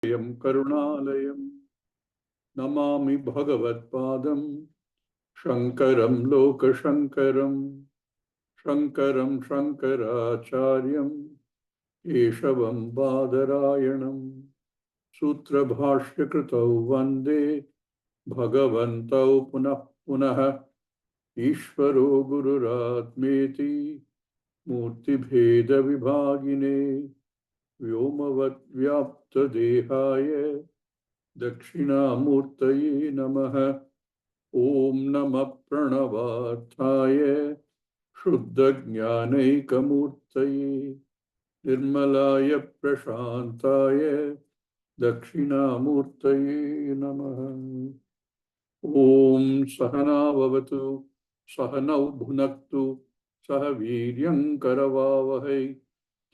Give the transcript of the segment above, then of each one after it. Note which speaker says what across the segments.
Speaker 1: करुणालयं नमामि भगवत्पादं शङ्करं लोकशङ्करं शङ्करं शङ्कराचार्यं केशवं बादरायणं सूत्रभाष्यकृतौ वन्दे भगवन्तौ पुनः पुनः ईश्वरो गुरुरात्मेति मूर्तिभेदविभागिने व्योमवद्व्याप्तदेहाय दक्षिणामूर्तये नमः। ॐ नमः प्रणवार्थाय शुद्धज्ञानैकमूर्तये निर्मलाय प्रशान्ताय दक्षिणामूर्तये नमः। ॐ सहना भवतु सहनौ भुनक्तु सह वीर्यं करवावहै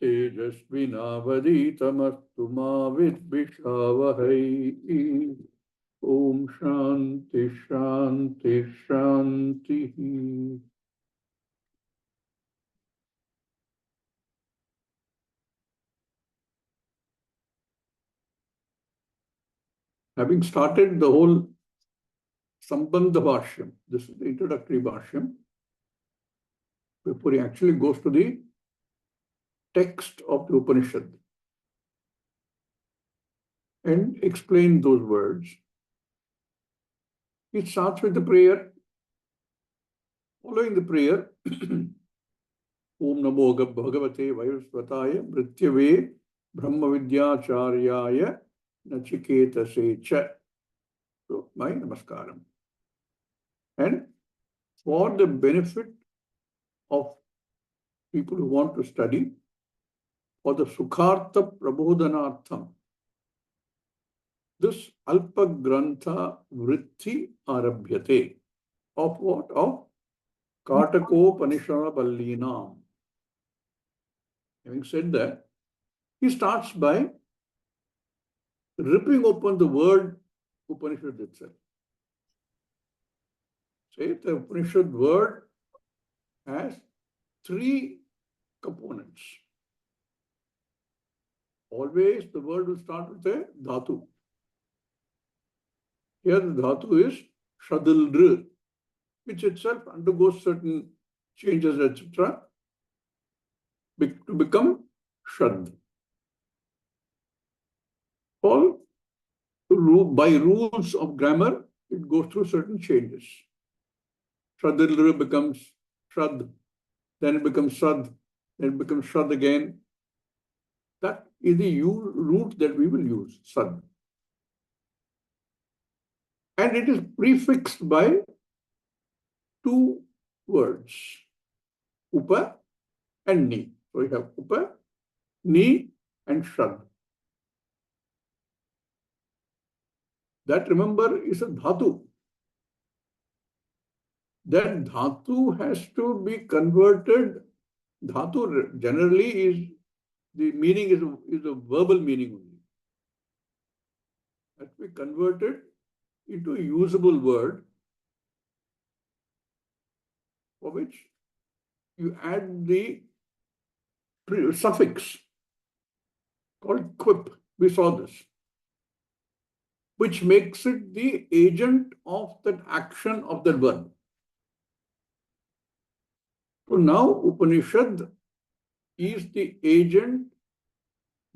Speaker 1: तेजस्विनावधीतमस्तु मा विद्विषावहै। ॐ शान्ति शान्ति शान्तिः। Having started the whole Sambandha Bashyam, this is the introductory Bashyam, before he actually goes to the text of the Upanishad and explain those words. It starts with the prayer. Following the prayer, Om Namo Bhagavate Vayusvataya Mrityave Brahma Vidyacharya Nachiketase Cha. So, my namaskaram. And for the benefit of people who want to study, for the Sukhartha Prabodhanartham, this Alpa Grantha Vritti Arabhyate. Of what? Of Kathopanishad Ballinam. Having said that, he starts by ripping open the word Upanishad itself. Say the Upanishad word has three components. Always the word will start with a dhatu. Here the dhatu is shadildr, which itself undergoes certain changes, etc., to become shad. All by rules of grammar, it goes through certain changes. Shadildr becomes shad, then it becomes sad, then it becomes shad again. That is the root that we will use, sad. And it is prefixed by two words, upa and ni. So we have upa, ni, and shad. That, remember, is a dhatu. That dhatu has to be converted. Dhatu generally is, the meaning is a verbal meaning only. Has to be converted into a usable word, for which you add the suffix called quip. We saw this, which makes it the agent of that action of that verb. So now Upanishad is the agent,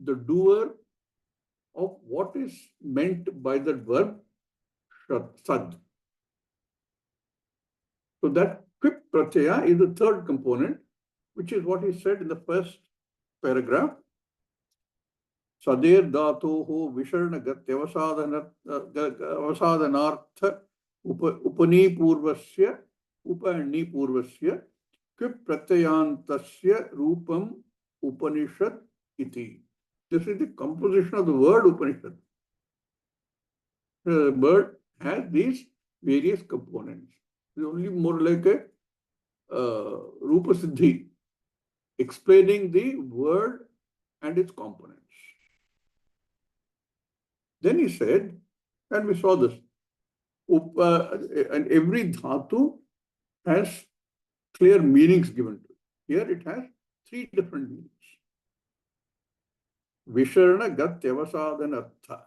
Speaker 1: the doer of what is meant by the verb sad. So that quip pratyaya is the third component, which is what he said in the first paragraph. Sadir dhatoho visharna gatyavasadanartha upani purvasya upani purvasya quip pratyayantasya rupam Upanishad iti. This is the composition of the word Upanishad. The word has these various components. It's only more like a Rupa Siddhi, explaining the word and its components. Then he said, and we saw this, and every dhatu has clear meanings given to it. Here it has three different meanings. Visharana Gatyavasadanartha.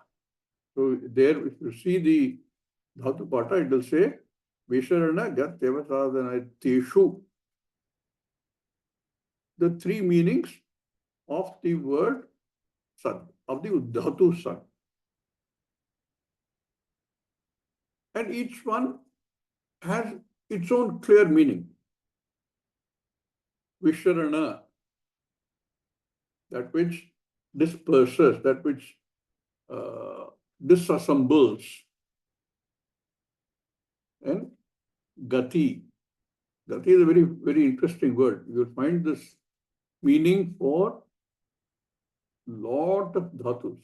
Speaker 1: So there, if you see the Dhatu Pata, it will say Visharana Gatyavasadanarteshu. The three meanings of the word Sad, of the Dhatu Sad. And each one has its own clear meaning. Visharana, that which disperses, that which disassembles. And Gati. Gati is a very, very interesting word. You'll find this meaning for lot of dhatus.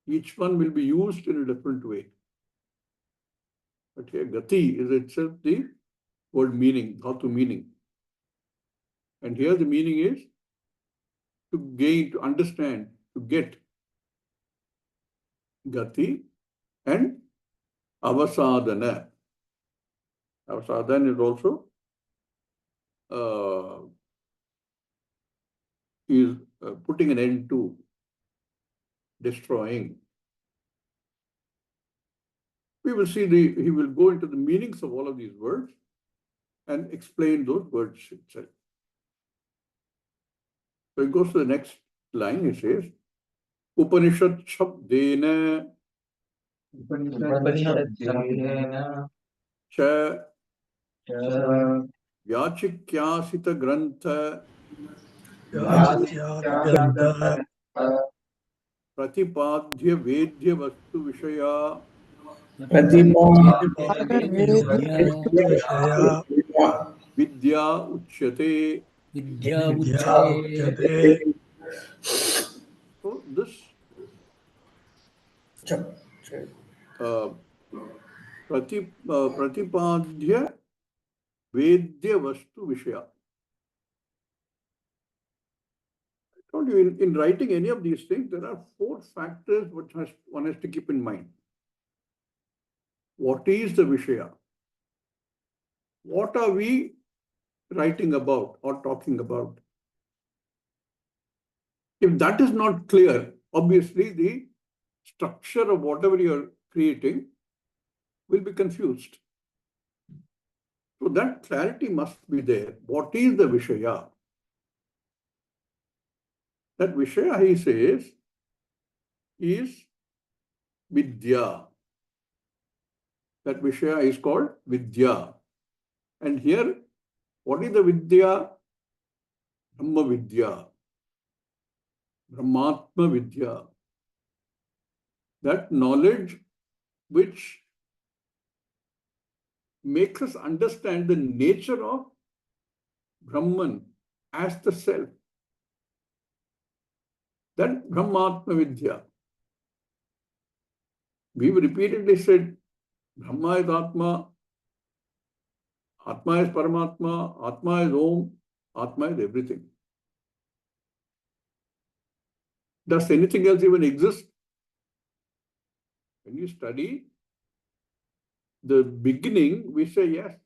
Speaker 1: Each one will be used in a different way. But here, Gati is itself the word meaning, dhatu meaning. And here the meaning is to gain, to understand, to get. Gati and Avasadana. Avasadana is also putting an end to, destroying. We will see he will go into the meanings of all of these words and explain those words itself. So he goes to the next line, he says, Upanishad Shabdena Cha Vyachikyasita Grantha Pratipadhya Vedya Vastu Vishaya Vidya Uchyate. So this Pratipadhya Vedya Vastu Vishaya. I told you, in writing any of these things, there are 4 factors which one has to keep in mind. What is the Vishaya? What are we writing about or talking about? If that is not clear, obviously the structure of whatever you are creating will be confused. So that clarity must be there. What is the Vishaya? That Vishaya, he says, is Vidya. That Vishaya is called Vidya. And here, what is the Vidya? Brahma Vidya. Brahmatma Vidya. That knowledge which makes us understand the nature of Brahman as the self. That Brahmatma Vidya. We've repeatedly said, Brahma is Atma, Atma is Paramatma, Atma is Om, Atma is everything. Does anything else even exist? When you study the beginning, we say yes,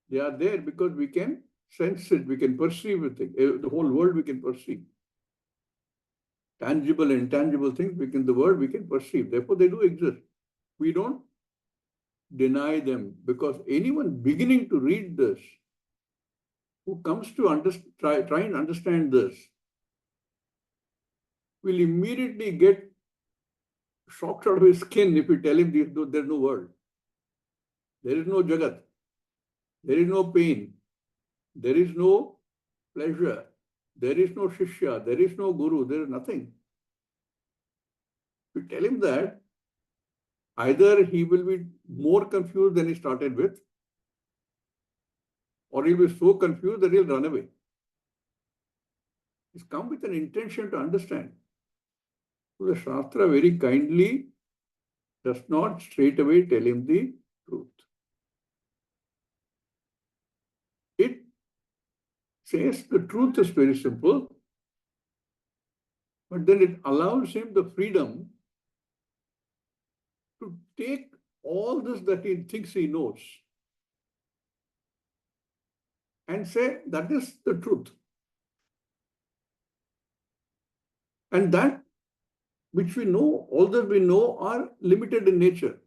Speaker 1: they are there because we can sense it, we can perceive it. The whole world we can perceive. Tangible and intangible things, we can perceive. Therefore, they do exist. We don't deny them, because anyone beginning to read this, who comes to try and understand this, will immediately get shocked out of his skin if you tell him there's no world. There is no Jagat. There is no pain. There is no pleasure. There is no Shishya. There is no Guru. There is nothing. If you tell him that, either he will be more confused than he started with, or he'll be so confused that he'll run away. He's come with an intention to understand. So the Shastra very kindly does not straight away tell him the truth. It says the truth is very simple, but then it allows him the freedom to take all this that he thinks he knows and say that is the truth. And that which we know, all that we know are limited in nature.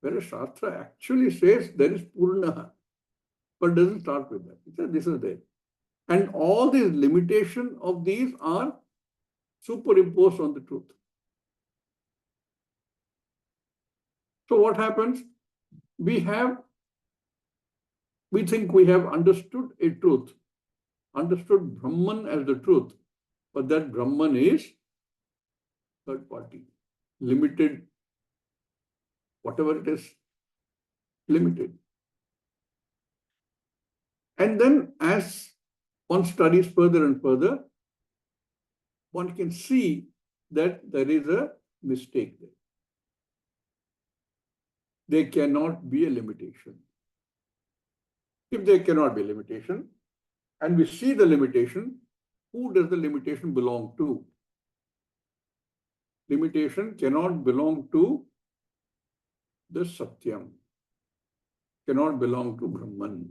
Speaker 1: Whereas Shastra actually says there is Purnaha, but doesn't start with that. It says this is there. And all these limitations of these are superimposed on the truth. So what happens? We think we have understood a truth, understood Brahman as the truth, but that Brahman is third party, limited, whatever it is, limited. And then as one studies further and further, one can see that there is a mistake there. There cannot be a limitation. If there cannot be a limitation, and we see the limitation, who does the limitation belong to? Limitation cannot belong to the Satyam, cannot belong to Brahman.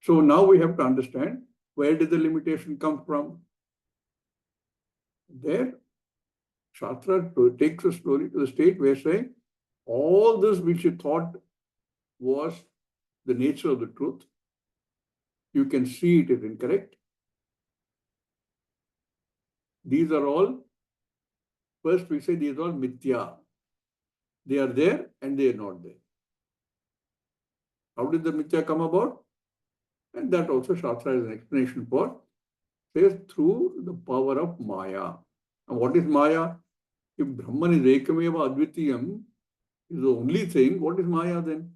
Speaker 1: So now we have to understand, where did the limitation come from? There, Shastra takes us slowly to the state where saying, all this which you thought was the nature of the truth, you can see it is incorrect. These are all, first we say these are all mithya. They are there and they are not there. How did the mithya come about? And that also Shastra has an explanation for. Says through the power of Maya. And what is Maya? If Brahman is Ekameva Advitiyam, is the only thing, what is Maya then?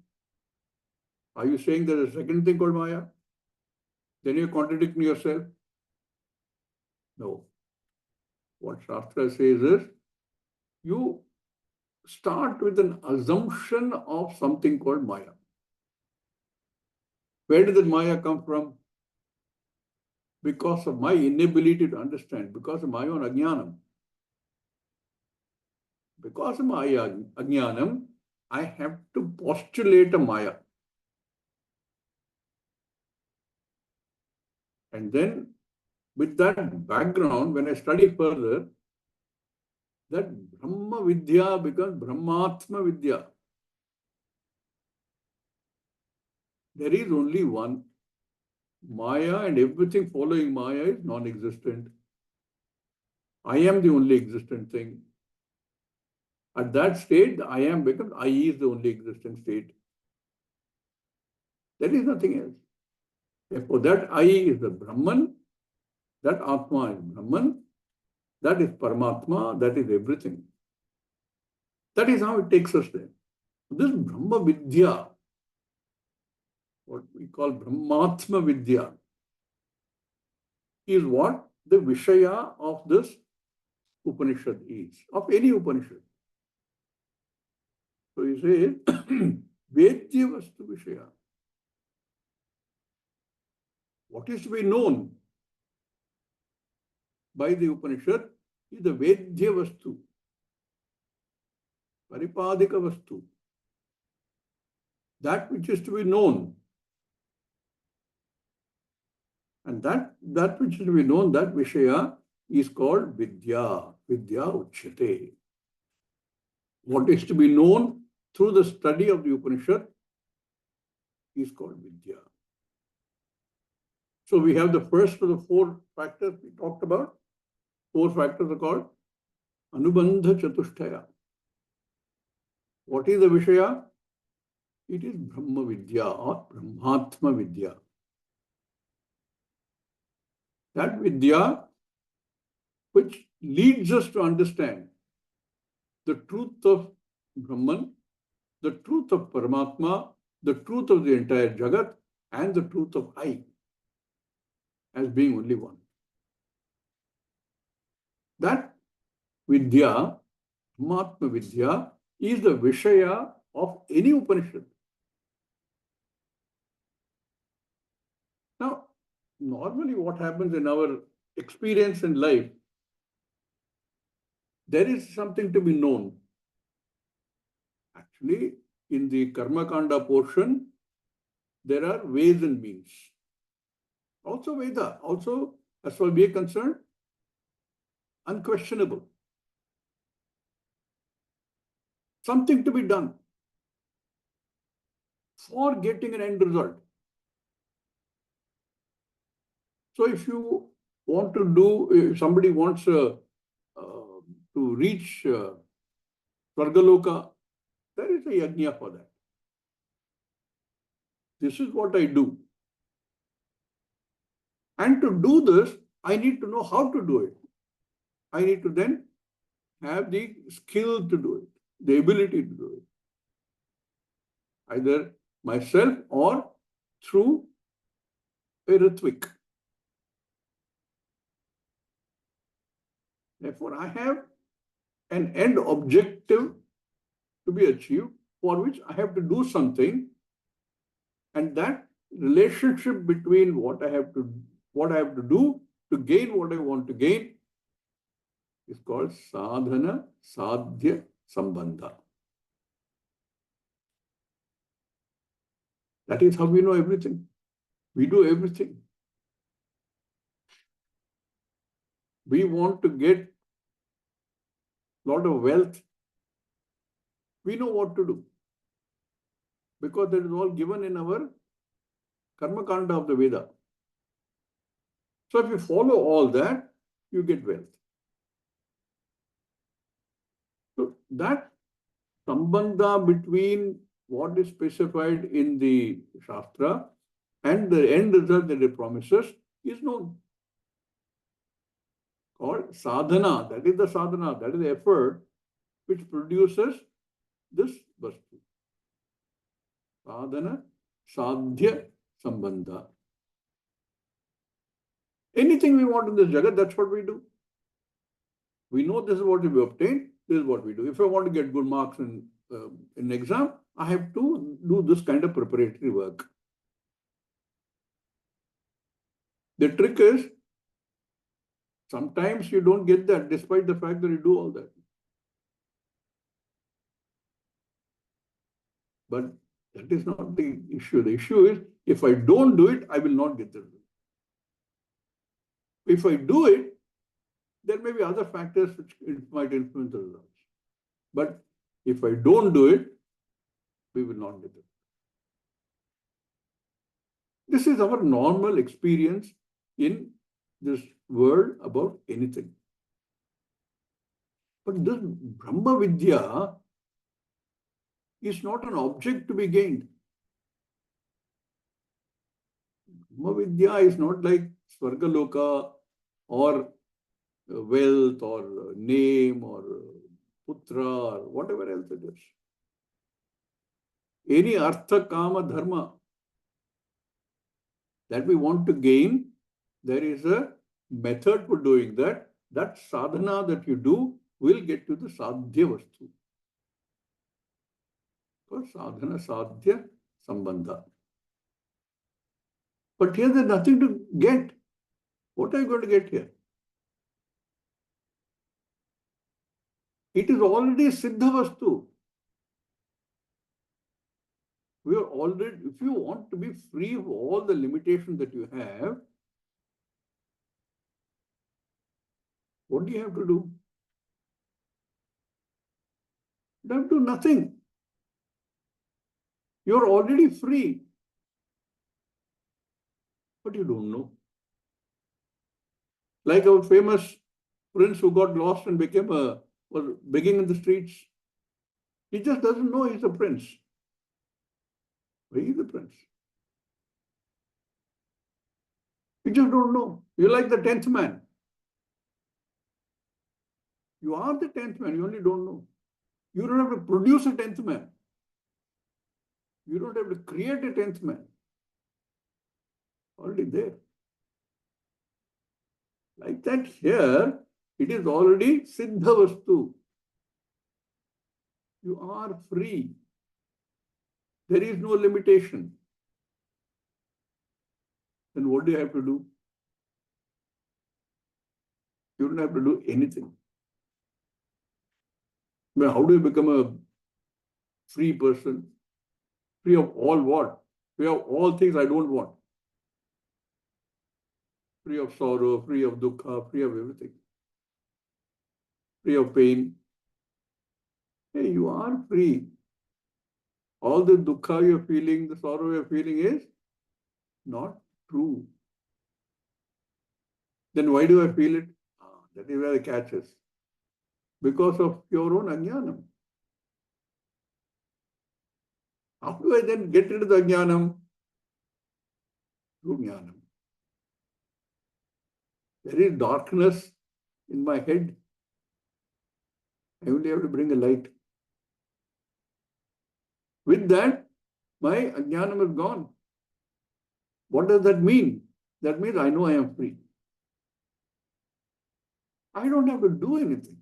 Speaker 1: Are you saying there is a second thing called Maya? Then you're contradicting yourself. No. What Shastra says is, you start with an assumption of something called Maya. Where did the Maya come from? Because of my inability to understand, because of my own ajnanam. Because of my ajnanam, I have to postulate a Maya. And then, with that background, when I study further, that Brahma Vidya becomes Brahmatma Vidya. There is only one. Maya and everything following Maya is non-existent. I am the only existent thing. At that state, the I am becomes I is the only existent state. There is nothing else. Therefore, that I is the Brahman, that Atma is Brahman, that is Paramatma, that is everything. That is how it takes us there. This Brahma Vidya, what we call Brahmatma Vidya, is what the Vishaya of this Upanishad is, of any Upanishad. So you say, Vedya Vastu Vishaya. What is to be known by the Upanishad is the Vedya Vastu, Paripadika Vastu. That which is to be known. And that which is to be known, that Vishaya, is called Vidya. Vidya Uchyate. What is to be known through the study of the Upanishad is called Vidya. So we have the first of the four factors we talked about. Four factors are called Anubandha Chatushtaya. What is the Vishaya? It is Brahma Vidya or Brahmatma Vidya. That Vidya which leads us to understand the truth of Brahman, the truth of Paramatma, the truth of the entire Jagat, and the truth of I as being only one. That Vidya, Brahmatma Vidya, is the Vishaya of any Upanishad. Now, normally what happens in our experience in life, there is something to be known. Actually, in the Karma Kanda portion, there are ways and means. Also Veda, also as far as we are concerned, unquestionable. Something to be done for getting an end result. So if you want to do, if somebody wants to reach Svargaloka, there is a yajna for that. This is what I do. And to do this, I need to know how to do it. I need to then have the skill to do it, the ability to do it, either myself or through a Ritvik. Therefore, I have an end objective to be achieved for which I have to do something, and that relationship between what I have to do to gain what I want to gain is called sadhana, sadhya, sambandha. That is how we know everything. We do everything. We want to get a lot of wealth. We know what to do, because that is all given in our Karma Kanda of the Veda. So if you follow all that, you get wealth. So that Sambandha between what is specified in the Shastra and the end result that it promises is known. Called sadhana. That is the sadhana, that is the effort which produces this vastu. Sadhana, sadhya, sambandha. Anything we want in this jagat, that's what we do. We know this is what we obtain, this is what we do. If I want to get good marks in exam, I have to do this kind of preparatory work. The trick is, sometimes you don't get that despite the fact that you do all that. But that is not the issue. The issue is, if I don't do it, I will not get the result. If I do it, there may be other factors which might influence the results. But if I don't do it, we will not get it. This is our normal experience in this world about anything. But this Brahma Vidya is not an object to be gained. Brahma Vidya is not like Svargaloka or wealth or name or putra or whatever else it is. Any artha, kama, dharma that we want to gain, there is a method for doing that. That sadhana that you do will get to the sadhya vastu. So sadhana, sadhya, sambandha. But here there's nothing to get. What are you going to get here? It is already siddha vastu. We are already, if you want to be free of all the limitations that you have, what do you have to do? You have to do nothing. You're already free. But you don't know. Like our famous prince who got lost and was begging in the streets. He just doesn't know he's a prince. But he's a prince. You just don't know. You're like the 10th man. You are the 10th man, you only don't know. You don't have to produce a 10th man. You don't have to create a 10th man. Already there. Like that here, it is already siddha vastu. You are free. There is no limitation. Then what do you have to do? You don't have to do anything. But how do you become a free person? Free of all what? Free of all things I don't want. free of sorrow, free of dukkha, free of everything, free of pain. Hey, you are free. All the dukkha you're feeling, the sorrow you're feeling is not true. Then why do I feel it? That is where the catch is. Because of your own ajnanam. How do I then get rid of the ajnanam? Through jnanam. There is darkness in my head. I only have to bring a light. With that, my ajnanam is gone. What does that mean? That means I know I am free. I don't have to do anything.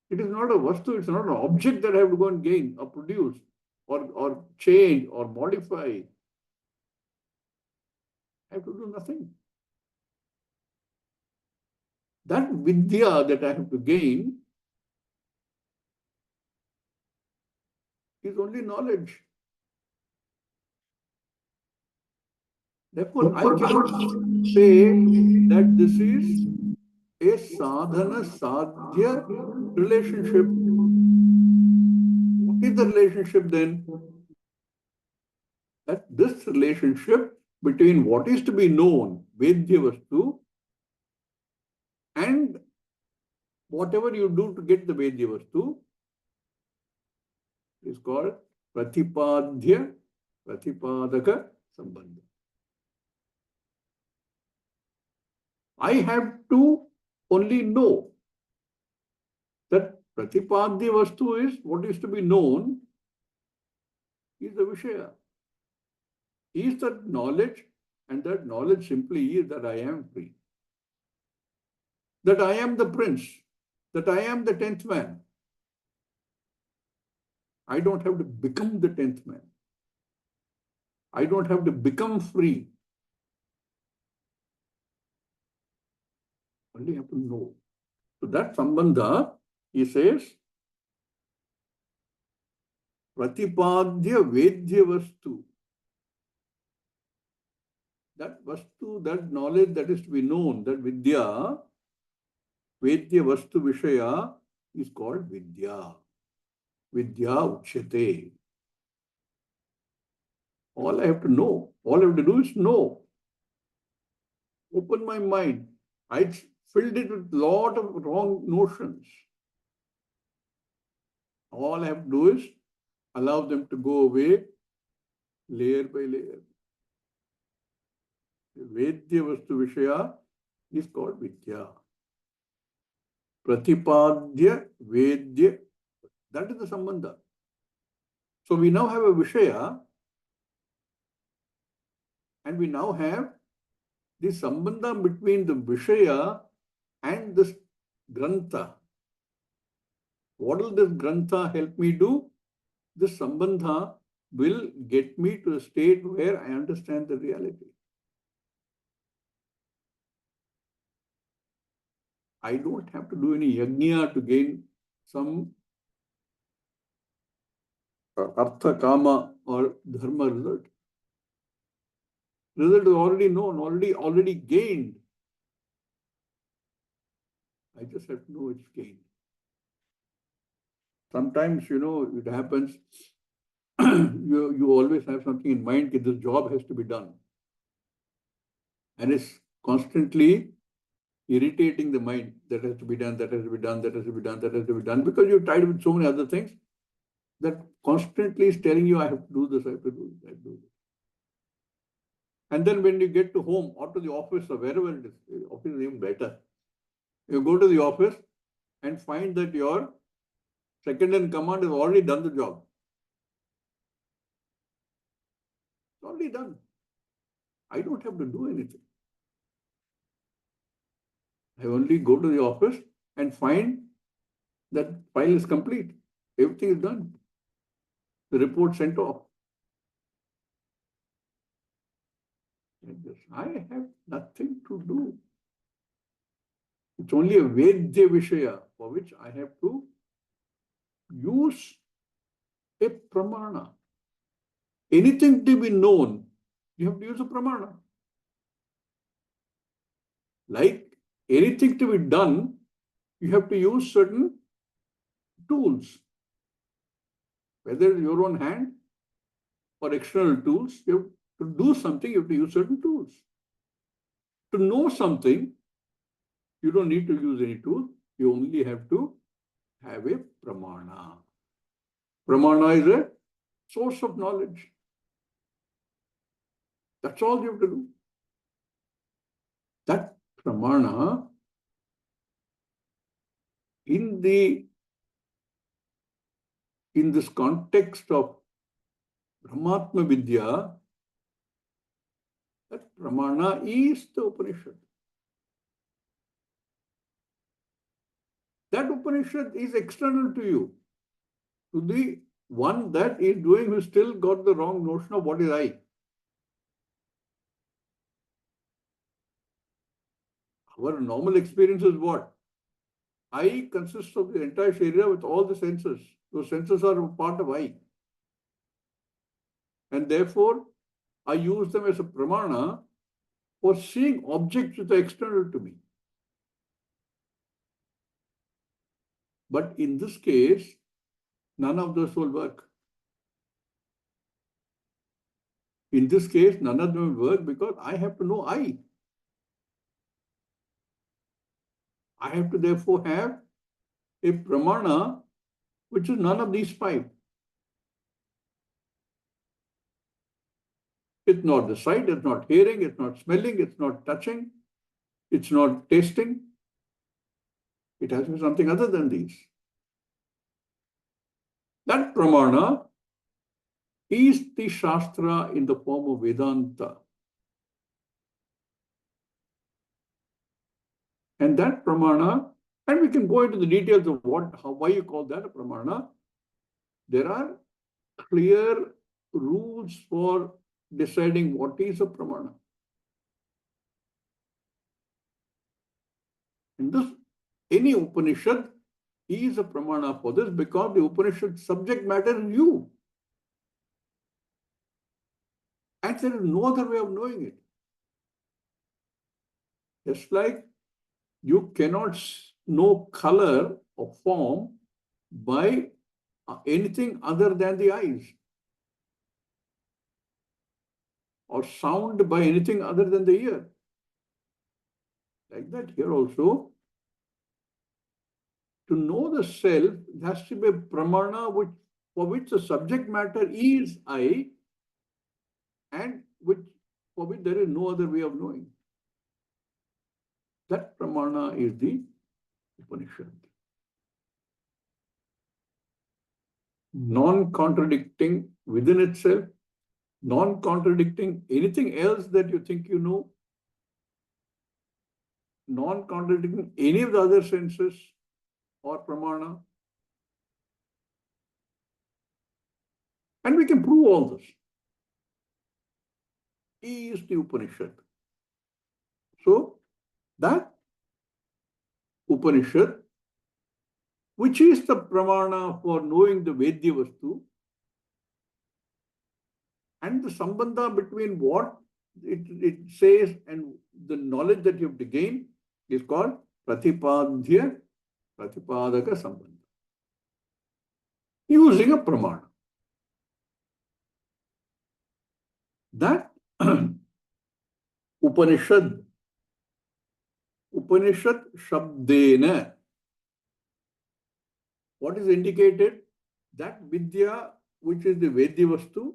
Speaker 1: It is not a vastu, it's not an object that I have to go and gain or produce or change or modify. I have to do nothing. That vidya that I have to gain is only knowledge. Therefore, I cannot say that this is a sadhana sadhya relationship. What is the relationship then? That this relationship between what is to be known, Vedya Vastu, and whatever you do to get the Vedya Vastu is called Pratipadhya Pratipadaka Sambandha. I have to only know that Pratipadhya Vastu is what is to be known is the Vishaya. Is that knowledge, and that knowledge simply is that I am free. That I am the prince. That I am the 10th man. I don't have to become the 10th man. I don't have to become free. Only have to know. So that Sambandha, he says, Pratipadhya Vedya Vastu. That Vastu, that knowledge that is to be known, that Vidya, Vedya Vastu Vishaya is called Vidya. Vidya Uchyate. All I have to know, all I have to do is know. Open my mind. I filled it with a lot of wrong notions. All I have to do is allow them to go away layer by layer. Vedya Vastu Vishaya is called Vidya. Pratipadhya Vedya. That is the Sambandha. So we now have a Vishaya, and we now have the Sambandha between the Vishaya and this Grantha. What will this Grantha help me do? This Sambandha will get me to a state where I understand the reality. I don't have to do any yajna to gain some artha, kama or dharma result. Result is already known, already gained. I just have to know it's gained. Sometimes, it happens, you always have something in mind that this job has to be done. And it's constantly irritating the mind. That has to be done, that has to be done, that has to be done, that has to be done. Because you're tied with so many other things that constantly is telling you, I have to do this, I have to do this, I have to do this. And then when you get to home or to the office or wherever it is, the office is even better. You go to the office and find that your second in command has already done the job. It's already done. I don't have to do anything. I only go to the office and find that file is complete. Everything is done. The report sent off. I have nothing to do. It's only a Vedya Vishaya for which I have to use a pramana. Anything to be known you have to use a pramana. Like anything to be done, you have to use certain tools, whether it's your own hand or external tools. You have to do something, you have to use certain tools. To know something, you don't need to use any tool. You only have to have a pramana. Pramana is a source of knowledge. That's all you have to do. That pramana in this context of Brahmatma Vidya, that pramana is the Upanishad. That Upanishad is external to you. To the one that is doing, who still got the wrong notion of what is I. Our normal experience is what? I consists of the entire Sharia with all the senses. Those senses are a part of I. And therefore, I use them as a pramana for seeing objects which are external to me. But in this case, none of those will work. In this case, none of them will work because I have to know I. I have to therefore have a pramana which is none of these five. It's not the sight, it's not hearing, it's not smelling, it's not touching, it's not tasting. It has to be something other than these. That pramana is the Shastra in the form of Vedanta. And that pramana, and we can go into the details of why you call that a pramana. There are clear rules for deciding what is a pramana. In this, any Upanishad is a pramana for this because the Upanishad subject matter is you. And there is no other way of knowing it. Just like you cannot know color or form by anything other than the eyes, or sound by anything other than the ear. Like that here also, to know the self, there has to be a pramana for which the subject matter is I, and for which there is no other way of knowing. That pramana is the Upanishad. Non-contradicting within itself, non-contradicting anything else that you think you know, non-contradicting any of the other senses or pramana. And we can prove all this. He is the Upanishad. So, that Upanishad, which is the pramana for knowing the Vedya Vastu, and the Sambandha between what it says and the knowledge that you have to gain is called Pratipadhya Pratipadaka Sambandha. Using a pramana. That Upanishad Shabdena, what is indicated? That Vidya, which is the Vedya Vastu,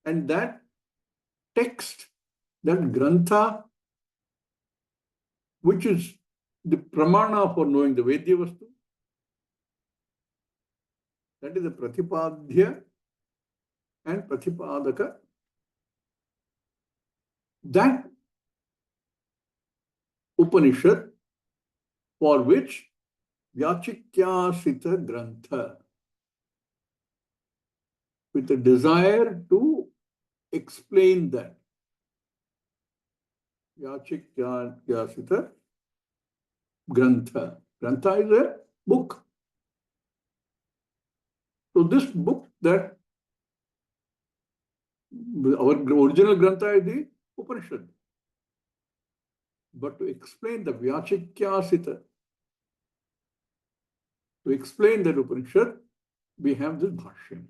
Speaker 1: and that text, that Grantha, which is the pramana for knowing the Vedya Vastu, that is the Pratipadhya and Pratipadaka. That Upanishad for which Vyachikyasita Grantha, with a desire to explain that. Vyachikyasita Grantha. Grantha is a book. So this book that Our original Grantha is the Upanishad. But to explain the Vyachikyasita, to explain that Upanishad, we have this Bashyam.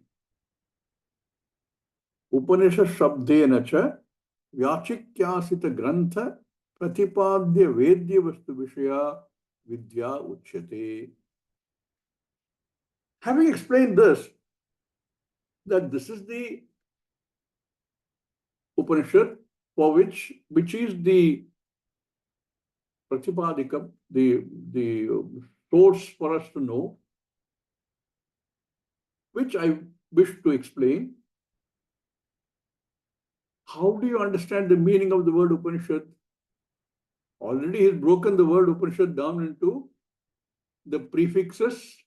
Speaker 1: Upanishad Shabdena cha Vyachikyasita Grantha Pratipadya Vedya Vastu Vishaya Vidya Uchyate. Having explained this, that this is the Upanishad for which is the Pratipadikam, the source for us to know, which I wish to explain. How do you understand the meaning of the word Upanishad? Already he's broken the word Upanishad down into the prefixes,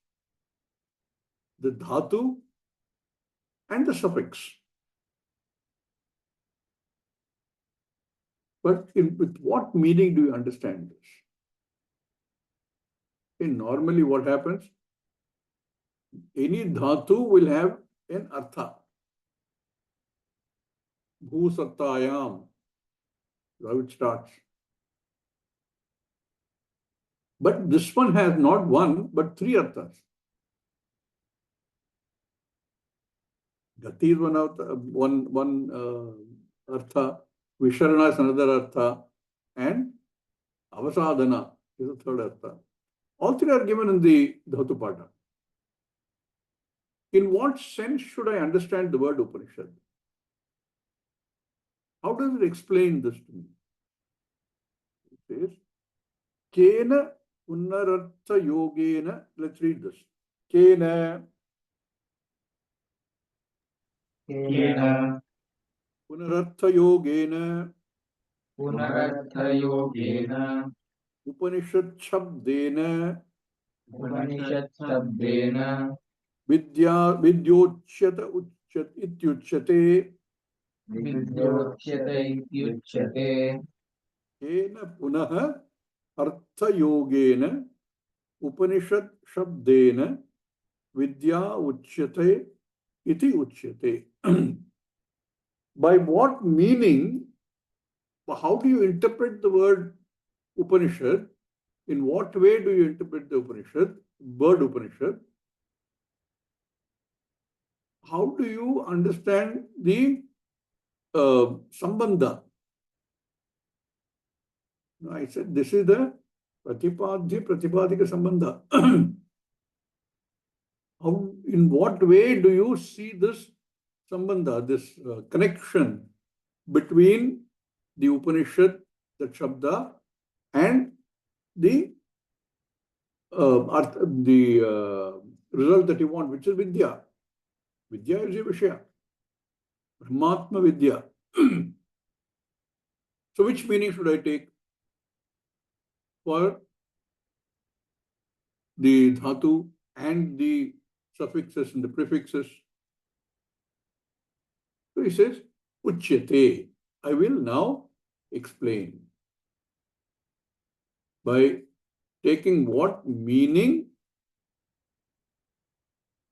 Speaker 1: the dhatu, and the suffix. But with what meaning do you understand this? And normally what happens? Any dhatu will have an artha. Bhu sattayam, how it starts. But this one has not one, but three arthas. Gati is one artha, Visharana is another artha, and Avasadhana is a third artha. All three are given in the Dhatu Pada. In what sense should I understand the word Upanishad? How does it explain this to me? It says, Kena Punarartha Yogena. Let's read this. Kena Punarartha Yogena Upanishad Shabdena Vidyochyata Ityuchyate Kena Punaha Artha Yogena Upanishad Shabdena Vidya Uchyate Iti Uchyate. By what meaning, how do you interpret the word Upanishad? In what way do you interpret the Upanishad, word Upanishad? How do you understand the Sambandha? I said this is the Pratipadika Sambandha. In what way do you see this Sambandha, this connection between the Upanishad, the Shabda, and the result that you want, which is Vidya. Vidya is a Vishaya. Brahmatma Vidya. So which meaning should I take for the dhatu and the suffixes and the prefixes? So he says, Uchyate. I will now explain by taking what meaning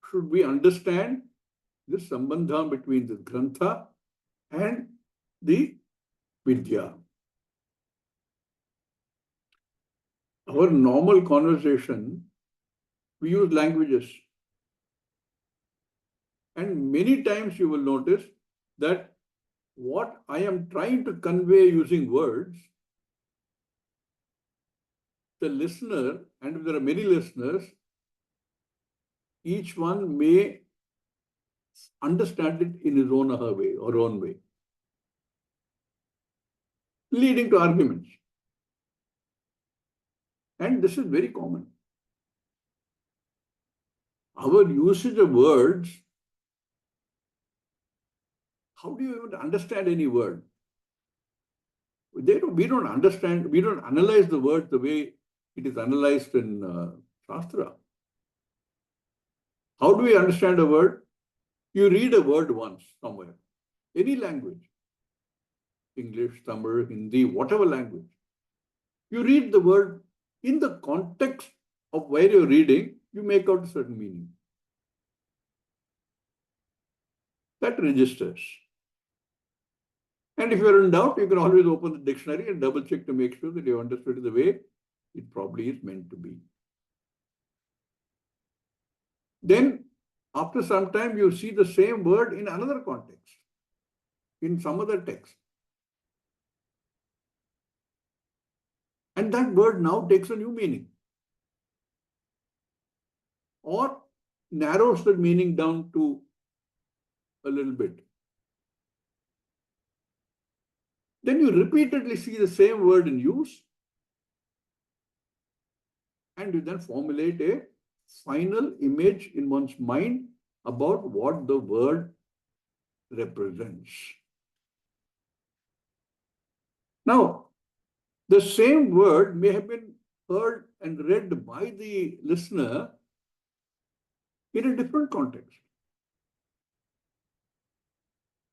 Speaker 1: should we understand this Sambandha between the Grantha and the Vidya. Our normal conversation, we use languages. And many times you will notice that what I am trying to convey using words, the listener, and if there are many listeners, each one may understand it in his own or her way or own way, leading to arguments. And this is very common. Our usage of words, how do you even understand any word? We don't understand, we don't analyze the word the way it is analyzed in Shastra. How do we understand a word? You read a word once somewhere, any language, English, Tamil, Hindi, whatever language. You read the word in the context of where you're reading, you make out a certain meaning. That registers. And if you're in doubt, you can always open the dictionary and double check to make sure that you understood it the way it probably is meant to be. Then, after some time, you see the same word in another context, in some other text. And that word now takes a new meaning, or narrows the meaning down to a little bit. Then you repeatedly see the same word in use, and you then formulate a final image in one's mind about what the word represents. Now, the same word may have been heard and read by the listener in a different context.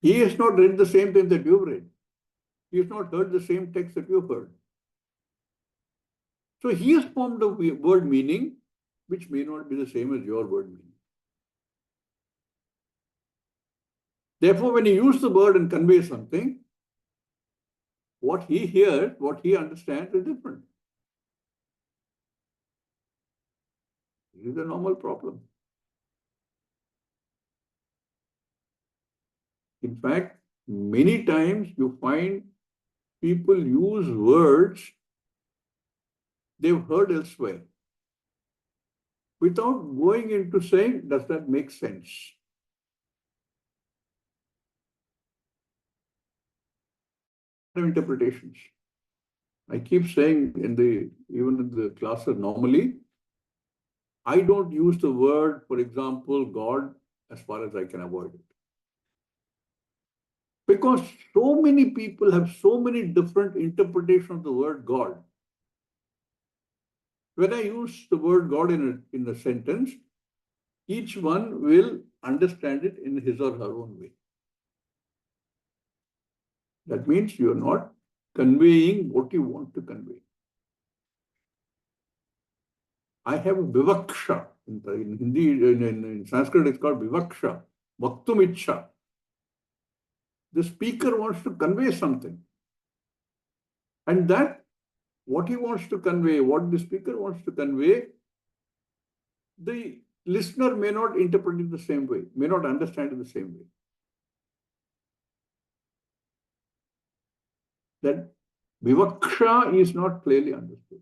Speaker 1: He has not read the same thing that you've read. He has not heard the same text that you've heard. So he has formed a word meaning which may not be the same as your word meaning. Therefore, when you use the word and convey something, what he hears, what he understands is different. This is a normal problem. In fact, many times you find people use words they've heard elsewhere without going into saying, does that make sense? Interpretations. I keep saying even in the classes normally, I don't use the word, for example, God, as far as I can avoid it. Because so many people have so many different interpretations of the word God. When I use the word God in a sentence, each one will understand it in his or her own way. That means you are not conveying what you want to convey. I have a vivaksha. In Hindi, in Sanskrit, it's called vivaksha, vaktum ichha. The speaker wants to convey something. And that, what he wants to convey, what the speaker wants to convey, the listener may not interpret it the same way, may not understand it the same way. That vivaksha is not clearly understood.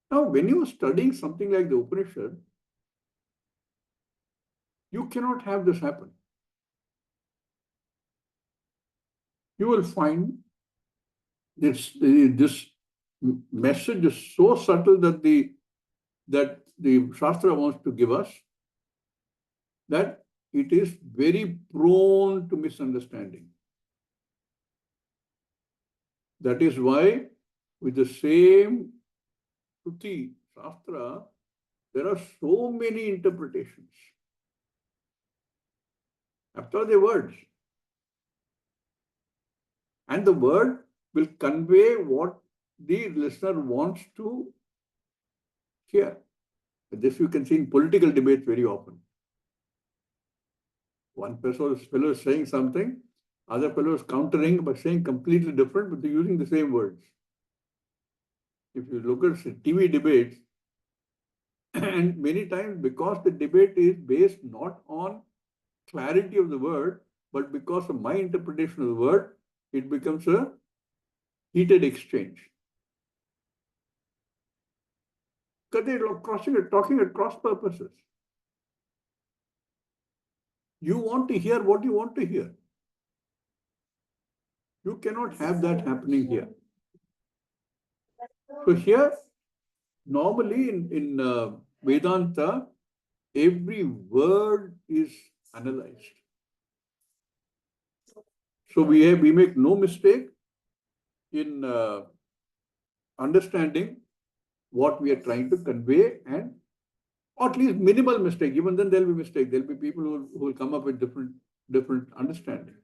Speaker 1: Now, when you are studying something like the Upanishad, you cannot have this happen. You will find this message is so subtle that the Shastra wants to give us, that it is very prone to misunderstanding. That is why with the same Shruti, Shastra, there are so many interpretations. After the words. And the word will convey what the listener wants to hear. This you can see in political debates very often. One fellow is saying something, other fellow is countering by saying completely different, but they're using the same words. If you look at TV debates, and many times because the debate is based not on clarity of the word, but because of my interpretation of the word, it becomes a heated exchange. Because they're talking at cross purposes. You want to hear what you want to hear. You cannot have that happening here. So here, normally in Vedanta, every word is analyzed. So we make no mistake in understanding what we are trying to convey, and or at least minimal mistake. Even then there will be mistake. There will be people who will come up with different understandings.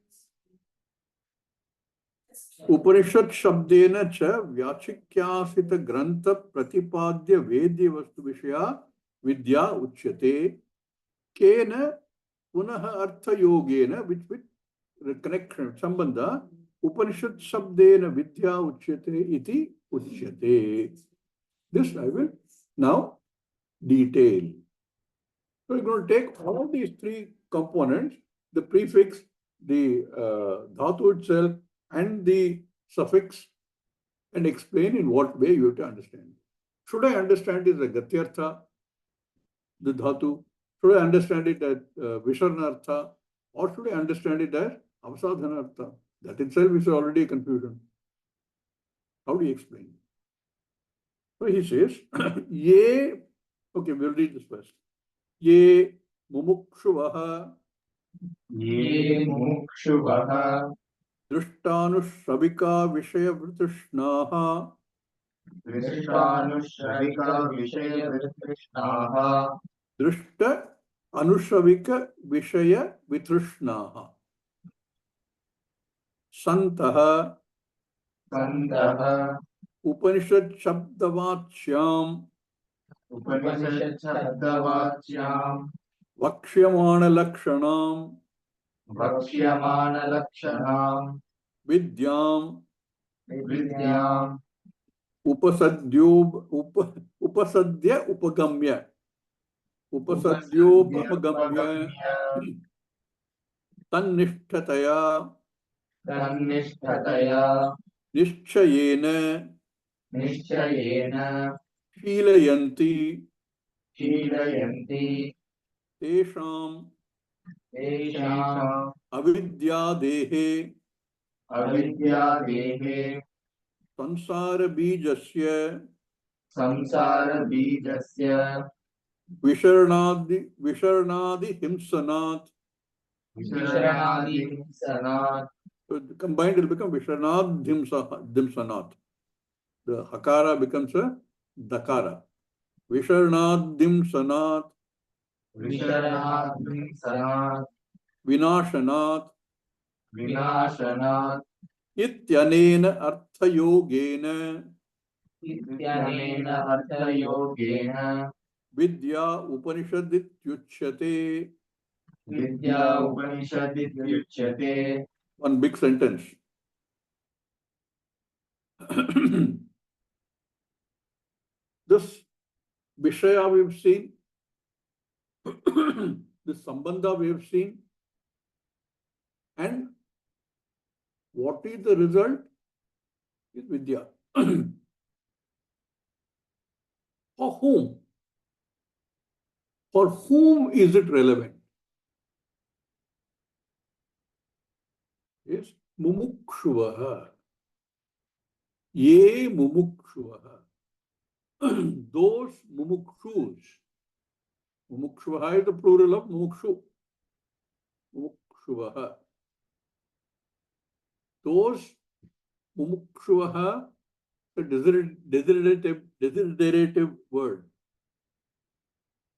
Speaker 1: Upanishad shabdena cha vyachikyasita grantha pratipadya vedya vastu vishaya vidya uchyate kena punaha artha yogena, which with connection, Sambandha, Upanishad Shabdena Vidya Uchyate iti Uchyate. This I will now detail. So we're going to take all these three components, the prefix, the dhatu itself, and the suffix, and explain in what way you have to understand. Should I understand it as a gatyartha, the dhatu? Should I understand it as visharnartha? Or should I understand it as avsadhanartha? That itself is already a confusion. How do you explain? So he says, ye, okay, we'll read this first. Ye mumukshuvah
Speaker 2: ये मुमुक्षुवः
Speaker 1: दृष्टानुश्रविका विषयवृतृष्णाः
Speaker 2: दृष्टानुश्रविकविषयवितृष्णाः
Speaker 1: दृष्ट अनुश्रविक विषय वितृष्णाः सन्तः
Speaker 2: सन्तः
Speaker 1: उपनिषद शब्दवाच्याम्
Speaker 2: उपनिषत्शब्दवाच्यां
Speaker 1: वक्ष्यमाणलक्षणाम्
Speaker 2: वक्ष्यमाणलक्षणां
Speaker 1: विद्याम्
Speaker 2: विद्याम्
Speaker 1: उपसद्य उपगम्य उपसद्योपगम्य तन्निष्ठतया
Speaker 2: तन्निष्ठतया
Speaker 1: निश्चयेन
Speaker 2: निश्चयेन
Speaker 1: शीलयन्ति
Speaker 2: शीलयन्ति
Speaker 1: तेषाम्
Speaker 2: तेषाम्
Speaker 1: अविद्यादेहे
Speaker 2: अविद्यादेहे
Speaker 1: संसारबीजस्य
Speaker 2: संसारबीजस्य
Speaker 1: विषरणादिहिंसनात्.
Speaker 2: विशरणादिहिंसनात्.
Speaker 1: So combined will become Visharnadhimsanat. The Hakara becomes a Dakara. Visharnadhimsanat,
Speaker 2: विशरणादिहिंसनात्
Speaker 1: Vinashanat,
Speaker 2: विनाशनात्
Speaker 1: Ityanena Arthayogena,
Speaker 2: इत्यनेन अर्थयोगेन
Speaker 1: Vidya Upanishadityuchyate.
Speaker 2: Vidya उपनिषदित्युच्यते.
Speaker 1: One big sentence. This Vishaya we have seen, this Sambandha we have seen, and what is the result? Is Vidya. For whom? For whom is it relevant? Yes, mumukshuvah. Ye mumukshuvah. Those mumukshus. Mumukshuvah is the plural of mumukshu. Mumukshuvah. Those mumukshuvah, the desiderative word,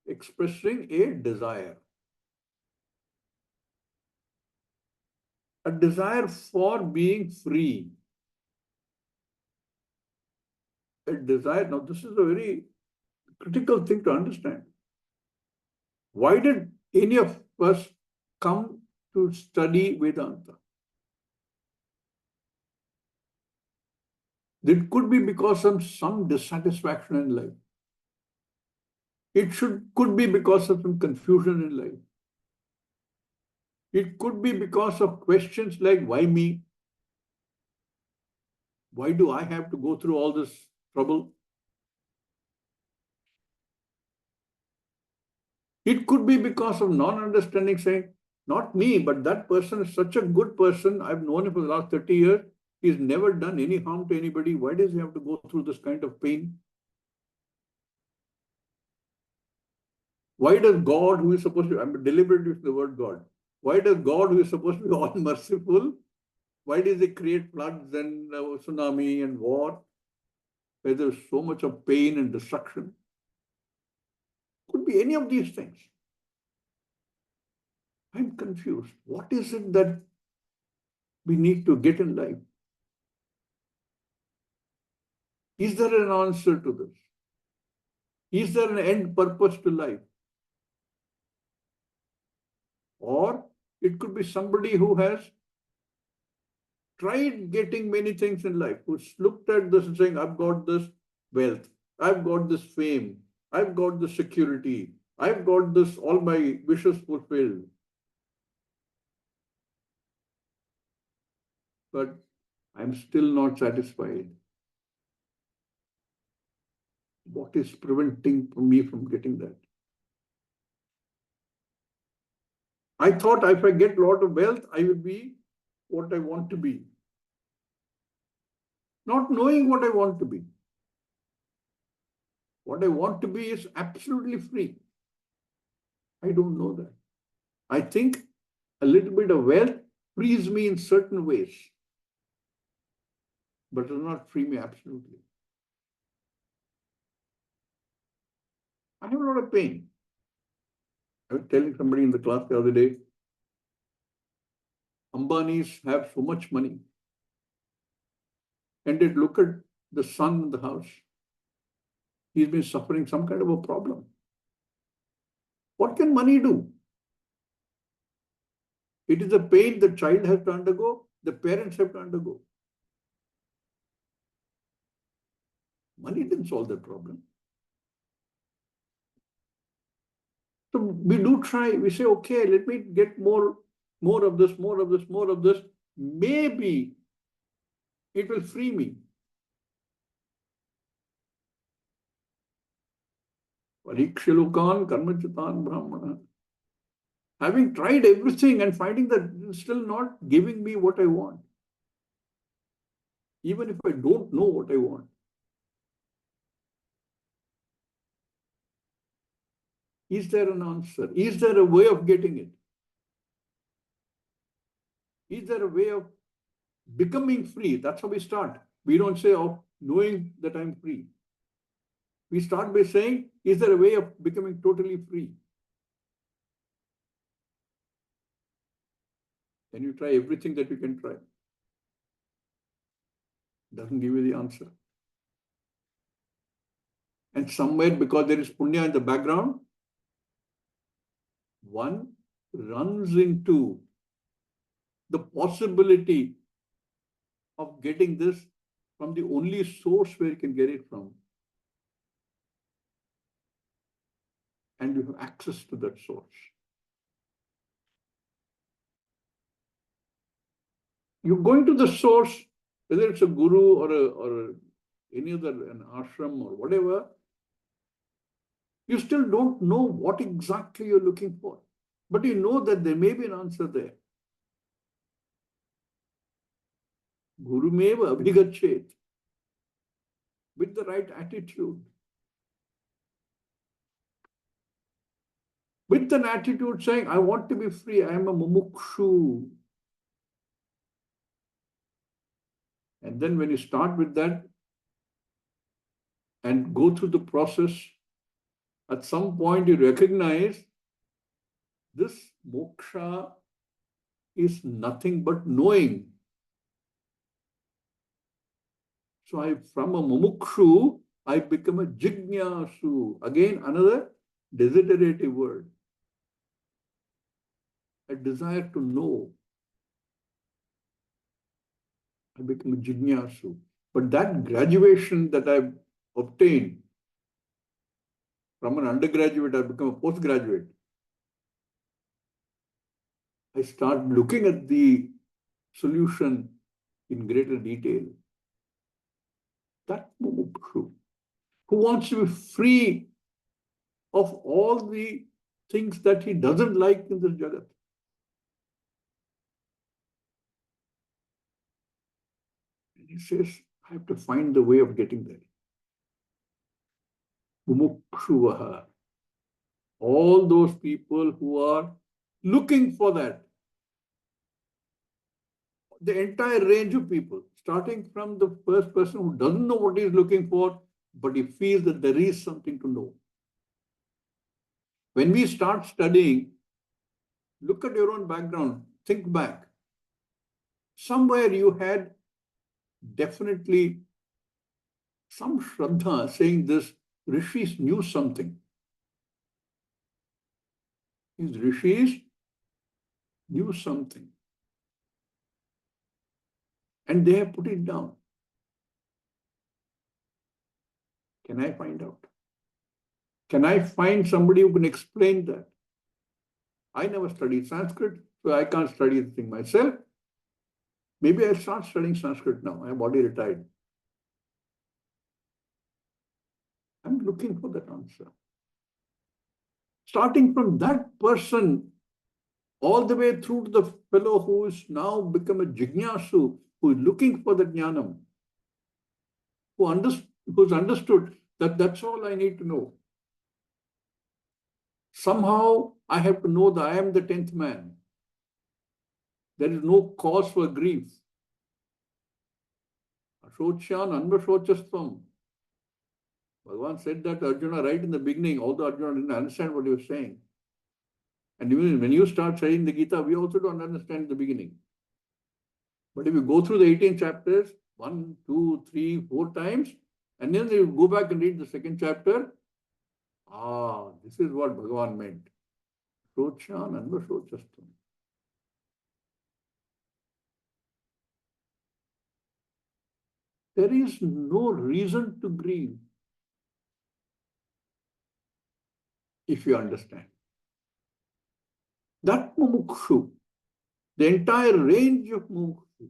Speaker 1: expressing a desire. A desire for being free. A desire. Now, this is a very critical thing to understand. Why did any of us come to study Vedanta? It could be because of some dissatisfaction in life. It could be because of some confusion in life. It could be because of questions like, why me? Why do I have to go through all this trouble? It could be because of non-understanding, saying, not me, but that person is such a good person. I've known him for the last 30 years. He's never done any harm to anybody. Why does he have to go through this kind of pain? Why does God, who is supposed to, I'm deliberate with the word God, why does God, who is supposed to be all merciful, why does he create floods and tsunami and war, where there's so much of pain and destruction? Could be any of these things. I'm confused. What is it that we need to get in life? Is there an answer to this? Is there an end purpose to life? Or it could be somebody who has tried getting many things in life, who looked at this and saying, I've got this wealth, I've got this fame, I've got this security, I've got this, all my wishes fulfilled. But I'm still not satisfied. What is preventing me from getting that? I thought if I get a lot of wealth, I will be what I want to be. Not knowing what I want to be. What I want to be is absolutely free. I don't know that. I think a little bit of wealth frees me in certain ways, but does not free me absolutely. I have a lot of pain. I was telling somebody in the class the other day, Ambanis have so much money. And they look at the son in the house. He's been suffering some kind of a problem. What can money do? It is a pain the child has to undergo, the parents have to undergo. Money didn't solve that problem. So we do try, we say, okay, let me get more of this, more of this, more of this. Maybe it will free me. Parikshilukan karmachitan brahmana. Having tried everything and finding that it's still not giving me what I want. Even if I don't know what I want. Is there an answer? Is there a way of getting it? Is there a way of becoming free? That's how we start. We don't say, oh, knowing that I'm free. We start by saying, is there a way of becoming totally free? Can you try everything that you can try? Doesn't give you the answer. And somewhere, because there is punya in the background, one runs into the possibility of getting this from the only source where you can get it from. And you have access to that source. You're going to the source, whether it's a guru or any other, an ashram or whatever, you still don't know what exactly you're looking for. But you know that there may be an answer there. Guru meva abhigachet. With the right attitude. With an attitude saying, I want to be free, I am a mumukshu. And then when you start with that and go through the process, at some point you recognize this moksha is nothing but knowing. So from a mumukshu, I become a jignasu. Again, another desiderative word. A desire to know. I become a jignasu. But that graduation that I've obtained, from an undergraduate, I've become a postgraduate. I start looking at the solution in greater detail. That mumukshu, who wants to be free of all the things that he doesn't like in this jagat. And he says, I have to find the way of getting there. Mumukshuvaha. All those people who are looking for that. The entire range of people, starting from the first person who doesn't know what he's looking for, but he feels that there is something to know. When we start studying, look at your own background, think back. Somewhere you had definitely some shraddha saying this rishis knew something. These rishis knew something. and they have put it down. Can I find out? Can I find somebody who can explain that? I never studied Sanskrit, so I can't study the thing myself. Maybe I'll start studying Sanskrit now. I'm already retired. I'm looking for that answer. Starting from that person, all the way through to the fellow who is now become a jignasu, who is looking for the jnanam, who's understood that that's all I need to know. Somehow I have to know that I am the 10th man. There is no cause for grief. Ashocyan anvashocastvam. Bhagavan said that to Arjuna right in the beginning, although Arjuna didn't understand what he was saying. And even when you start studying the Gita, we also don't understand the beginning. But if you go through the 18 chapters, 1, 2, 3, 4 times, and then you go back and read the second chapter, this is what Bhagavan meant. Shocyan anvashocastvam. There is no reason to grieve if you understand. That mumukshu, the entire range of mumukshu,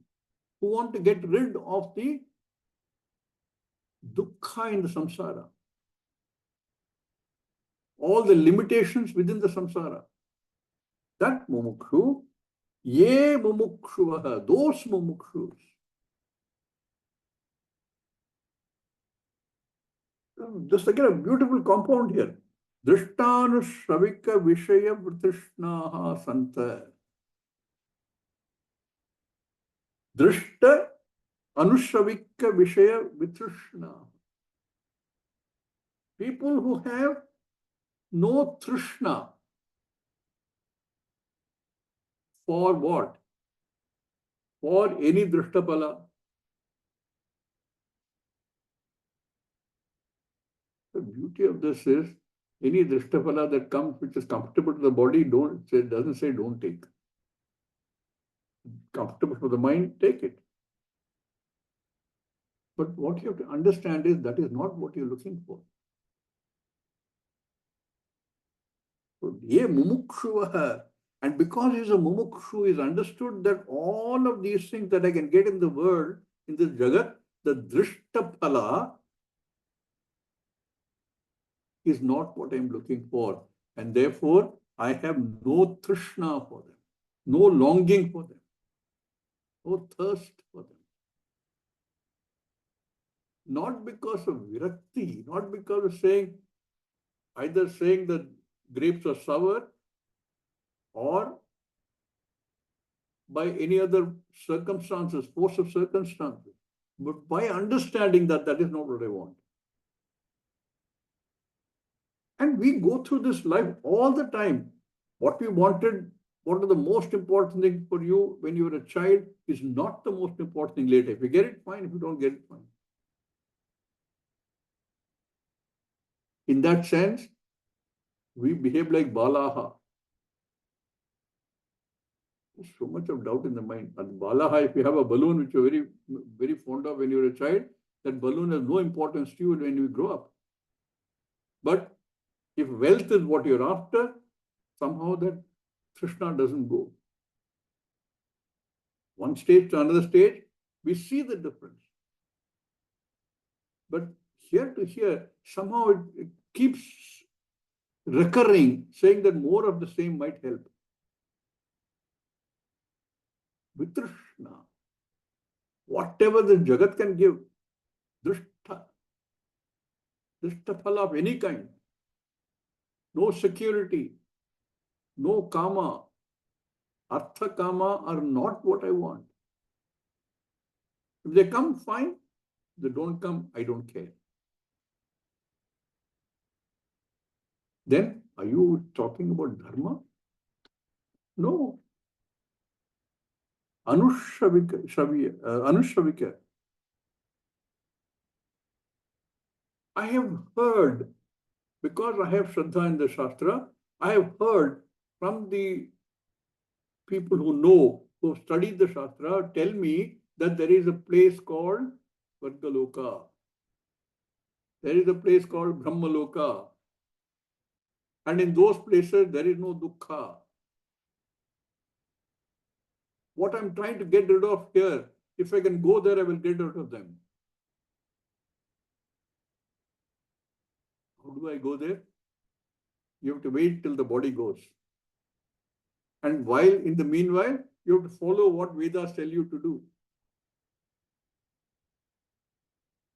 Speaker 1: who want to get rid of the dukkha in the samsara, all the limitations within the samsara. That mumukshu, ye mumukshuvaha, those mumukshus. Just again a beautiful compound here. Drishtanusravika vishaya vrtishnaha santa. Drishta anusravika vishaya vitrishna. People who have no trishna. For what? For any drishtapala. The beauty of this is, any drishtapala that comes which is comfortable to the body, doesn't say don't take. Comfortable for the mind, take it. But what you have to understand is that is not what you're looking for. So, ye mumukshuvaha. And because he's a mumukshu, he's understood that all of these things that I can get in the world, in this jagat, the drishtapala is not what I'm looking for. And therefore, I have no trishna for them, no longing for them, no thirst for them. Not because of virakti, not because of either saying that grapes are sour or by any other circumstances, force of circumstances, but by understanding that that is not what I want. And we go through this life all the time. What we wanted, what are the most important things for you when you were a child is not the most important thing later. If you get it, fine. If you don't get it, fine. In that sense, we behave like balaha. There's so much of doubt in the mind. And balaha, if you have a balloon which you're very, very fond of when you're a child, that balloon has no importance to you when you grow up. But if wealth is what you're after, somehow that Krishna doesn't go. One stage to another stage, we see the difference. But here to here, somehow it keeps recurring, saying that more of the same might help. Vitrishna, whatever the Jagat can give, Drishtapala of any kind, no security, no kama, artha kama are not what I want. If they come, fine. If they don't come, I don't care. Then, are you talking about dharma? No. Anushravika. I have heard, because I have Shraddha in the Shastra, I have heard from the people who know, who have studied the Shastra, tell me that there is a place called Svargaloka. There is a place called Brahmaloka. And in those places, there is no dukkha. What I'm trying to get rid of here, if I can go there, I will get rid of them. How do I go there? You have to wait till the body goes. And while in the meanwhile, you have to follow what Vedas tell you to do.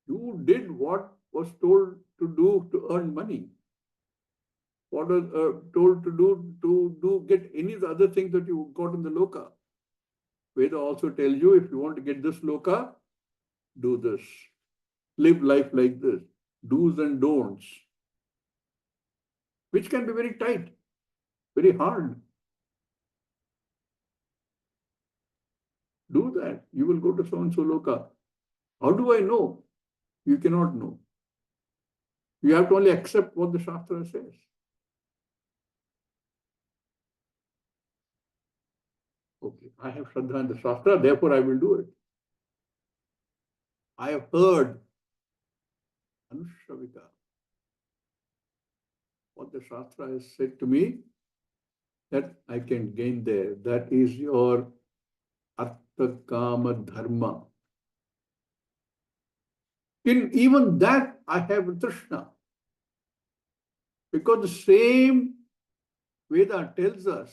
Speaker 1: You did what was told to do to earn money. What was told to do get any of the other things that you got in the loka. Veda also tells you, if you want to get this loka, do this. Live life like this. Do's and don'ts. Which can be very tight, very hard. Do that. You will go to so-and-so loka. How do I know? You cannot know. You have to only accept what the Shastra says. Okay, I have Shraddha in the Shastra, therefore I will do it. I have heard Anushravita, what the Shastra has said to me, that I can gain there. That is your Artha Kama Dharma. In even that, I have Trishna. Because the same Veda tells us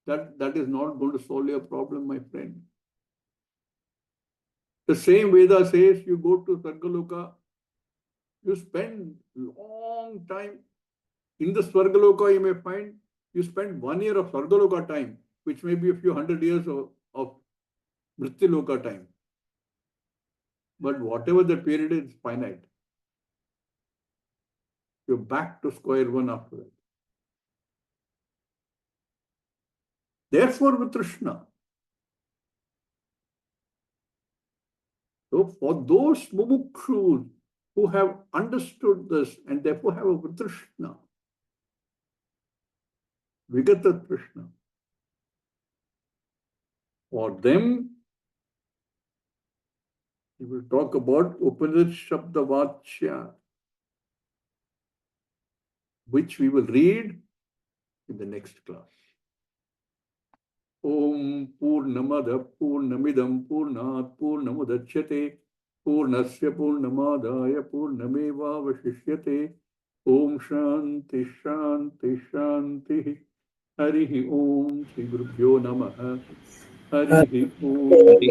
Speaker 1: that that is not going to solve your problem, my friend. The same Veda says you go to Sargaloka, you spend long time. In the Swargaloka, you may find you spend 1 year of Swargaloka time, which may be a few hundred years of Mrityaloka time. But whatever the period is finite. You're back to square one after that. Therefore, with Krishna. So for those mumukshus who have understood this and therefore have a Vitrishna, Vigata Krishna, for them, we will talk about Upanishad Shabdavachya, which we will read in the next class. Om Purnamada Purnamidam Purnat Purnamudachyate Purnasya Purnamadaya Purnameva Vashishyate Om Shanti Shanti Shanti Harihi Om Shri Gurubhyo Namaha Harihi Om